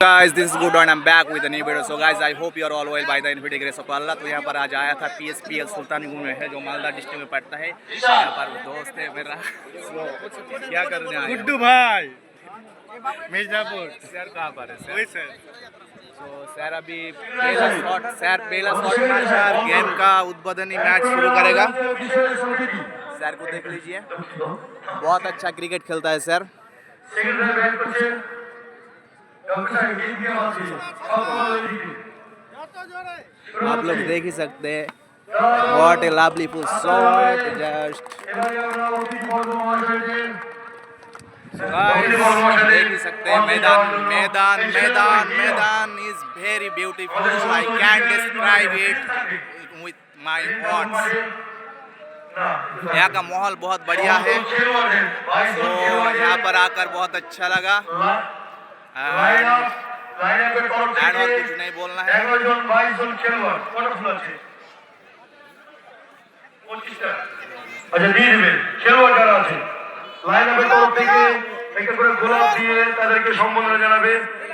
Guys, this is good and I'm back with a new video. So guys, I hope you are all well by the infinity grace of Allah. तो यहाँ पर आज आया था PSPL Sultanganj में है जो मालदा डिस्ट्रिक्ट में पड़ता है। यहाँ पर दोस्त है मेरा। क्या करने आया? गुड्डू भाई मिर्जापुर। सर कहाँ पर है सर? वही सर। तो सर अभी पहला शॉट मैच गेम का उद्बोधनी मैच शुरू करेगा। सर को देख लीजिए, बहुत अच्छा क्रिकेट खेलता है सर। आप लोग देख ही सकते हैं, what A lovely full shot just देख ही सकते हैं। मैदान is very beautiful, I can describe it with my words. यहाँ का माहौल बहुत बढ़िया है, तो यहाँ पर आकर बहुत अच्छा लगा। और कुछ नहीं बोलना है। আচ্ছা দিয়ে দেবেন খেলোয়াড় যারা আছে লাইন আপের তরফ থেকে একটা করে গোলাপ দিয়ে তাদেরকে সম্মাননা জানাবে।